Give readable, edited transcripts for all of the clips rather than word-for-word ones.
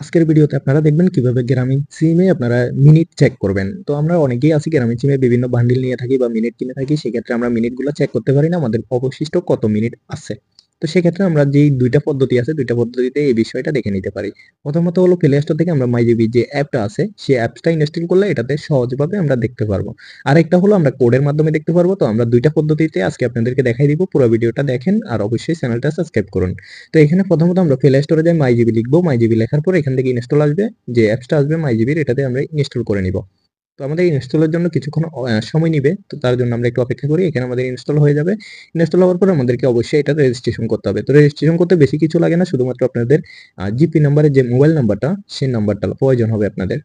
আজকের ভিডিওতে আপনারা দেখবেন কিভাবে গ্রামীণ সিমে আপনারা মিনিট চেক করবেন। তো আমরা অনেকেই আছি গ্রামীণ সিমে বিভিন্ন বান্ডিল নিয়ে থাকি বা মিনিট কিনে থাকি। সেক্ষেত্রে আমরা মিনিটগুলো চেক করতে পারি না আমাদের অবশিষ্ট কত মিনিট আছে। তো সেক্ষেত্রে আমরা যেই ২ টা পদ্ধতি আছে ২ টা পদ্ধতিতে এই বিষয়টা দেখে নিতে পারি। প্রথমত হলো প্লে স্টোর থেকে আমরা মাইজিবি যে অ্যাপটা আছে সেই অ্যাপসটা ইনস্টল করলে এটাতে সহজভাবে আমরা দেখতে পারবো। আরেকটা হলো আমরা কোডের মাধ্যমে দেখতে পারবো। তো আমরা ২ টা পদ্ধতিতে আজকে আপনাদেরকে দেখাই দিব। পুরো ভিডিওটা দেখেন আর অবশ্যই চ্যানেলটা সাবস্ক্রাইব করুন। তো এখানে প্রথমত আমরা প্লে স্টোরে যাই মাইজিবি লিখবো। মাইজিবি লেখার পরে এখান থেকে ইনস্টল আসবে। যে অ্যাপসটা আসবে মাইজিবির এটাতে আমরা ইনস্টল করে নিব। তো আমাদের ইনস্টলের জন্য কিছুক্ষণ সময় নিবে। তো তার জন্য আমরা একটু অপেক্ষা করি। এখানে আমাদের ইনস্টল হয়ে যাবে। ইনস্টল হওয়ার পর আমাদেরকে অবশ্যই এটা রেজিস্ট্রেশন করতে হবে। তো রেজিস্ট্রেশন করতে বেশি কিছু লাগে না। শুধুমাত্র আপনাদের জিপি নাম্বারের যে মোবাইল নাম্বারটা সেই নাম্বারটা প্রয়োজন হবে আপনাদের।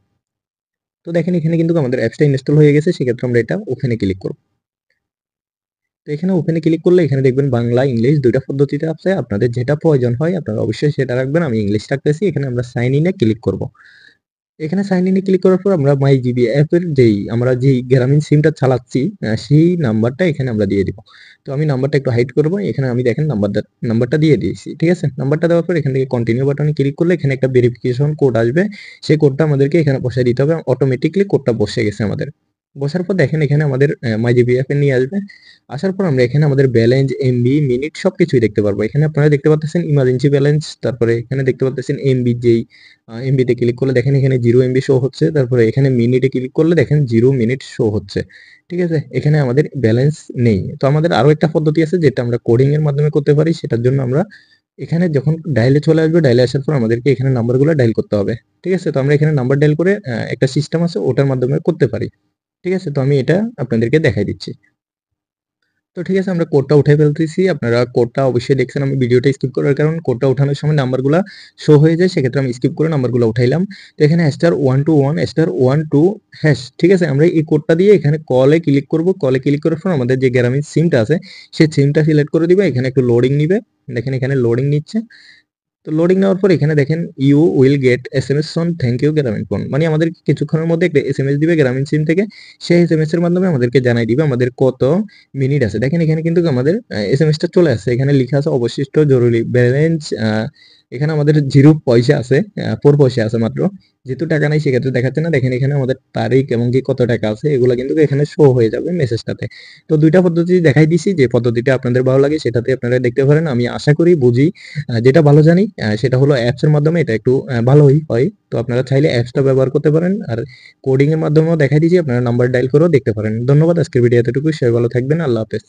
তো দেখেন এখানে কিন্তু আমাদের অ্যাপসটা ইনস্টল হয়ে গেছে। সেক্ষেত্রে আমরা এটা ওপেনে ক্লিক করব। তো এখানে ওপেনে ক্লিক করলে এখানে দেখবেন বাংলা, ইংলিশ ২ টা পদ্ধতিতে আছে। আপনাদের যেটা প্রয়োজন হয় আপনারা অবশ্যই সেটা রাখবেন। আমি ইংলিশ রাখতেছি। এখানে আমরা সাইন ইন এ ক্লিক করব। এখানে সাইন ইন এ ক্লিক করার পর আমরা মাই জিবি অ্যাপের আমরা যেই গ্রামীণ সিমটা চালাচ্ছি সেই নাম্বারটা এখানে আমরা দিয়ে দিব। তো আমি নাম্বারটা একটু হাইড করব। এখানে আমি দেখেন নাম্বারটা দিয়ে দিয়েছি। ঠিক আছে? নাম্বারটা দেওয়ার পর এখান থেকে কন্টিনিউ বাটনে ক্লিক করলে এখানে একটা ভেরিফিকেশন কোড আসবে। সেই কোডটা আমাদেরকে এখানে বসায় দিতে হবে। অটোমেটিক্যালি কোডটা বসে গেছে আমাদের। বসার পর দেখেন এখানে আমাদের মাইজিবি অ্যাপে নিয়ে আসবে। আসার পর আমরা এখানে আমাদের ব্যালেন্স, এমবি, মিনিট সবকিছুই দেখতে পারবো। এখানে আপনারা দেখতে পাচ্ছেন ইমার্জেন্সি ব্যালেন্স, তারপরে এখানে দেখতে পাচ্ছেন এমবি যেই এমবিতে ক্লিক করলে দেখেন এখানে 0 এমবি শো হচ্ছে। তারপরে এখানে মিনিটে ক্লিক করলে দেখেন 0 মিনিট শো হচ্ছে। ঠিক আছে? এখানে আমাদের ব্যালেন্স নেই। তো আমাদের আরো একটা পদ্ধতি আছে যেটা আমরা কোডিং এর মাধ্যমে করতে পারি। সেটার জন্য আমরা এখানে যখন ডায়ালে চলে আসবে, ডায়ালে আসার পর আমাদেরকে এখানে নাম্বারগুলো ডায়াল করতে হবে। ঠিক আছে? তো আমরা এখানে নাম্বার ডায়াল করে একটা সিস্টেম আছে ওটার মাধ্যমে করতে পারি। ঠিক আছে? তো আমি এটা আপনাদেরকে দেখাই দিচ্ছি। তো ঠিক আছে আমরা কোডটা উঠাই ফেলতেছি। আপনারা কোডটা অবশ্যই দেখছেন আমি ভিডিওটা স্কিপ করার কারণ কোডটা উঠানোর সময় নাম্বারগুলা শো হয়ে যায়। সেক্ষেত্রে আমি স্কিপ করে নাম্বারগুলো উঠাইলাম। তো এখানে *121*12# ঠিক আছে? আমরা এই কোডটা দিয়ে এখানে কলে ক্লিক করব। কলে ক্লিক করার পর আমাদের যে গ্রামীণ সিমটা আছে সেই সিমটা সিলেক্ট করে দিবে। এখানে একটু লোডিং নিবে। দেখেন এখানে লোডিং নিচ্ছে। তো লোডিং নেওয়ার পর এখানে দেখেন you will get SMS on thank you Grameenphone. মানে আমাদের কিছুক্ষণের মধ্যে একটা এসএমএস দিবে গ্রামীণ সিম থেকে। সেই এসএমএস এর মাধ্যমে আমাদেরকে জানাই দিবে আমাদের কত মিনিট আছে। দেখেন এখানে কিন্তু আমাদের এসএমএসটা চলে আসছে। এখানে লিখা আছে অবশিষ্ট জরুরি ব্যালেন্স এখানে আমাদের 0 পয়সা আছে, 4 পয়সা আছে মাত্র। যেহেতু টাকা নাই সেক্ষেত্রে দেখাচ্ছে না। দেখেন এখানে আমাদের তারিখ এবং কি কত টাকা আছে এগুলা কিন্তু এখানে শো হয়ে যাবে মেসেজটাতে। তো ২ টা পদ্ধতি দেখাই দিছি। যে পদ্ধতিটা আপনাদের ভালো লাগে সেটাতে আপনারা দেখতে পারেন। আমি আশা করি বুঝি যেটা ভালো জানি সেটা হলো অ্যাপসের মাধ্যমে এটা একটু ভালোই হয়। তো আপনারা চাইলে অ্যাপসটা ব্যবহার করতে পারেন। আর কোডিং এর মাধ্যমেও দেখাই দিয়েছি আপনারা নাম্বার ডায়াল করেও দেখতে পারেন। ধন্যবাদ। আজকের ভিডিও এতটুকুই। সবাই ভালো থাকবেন। আল্লাহ হাফেজ।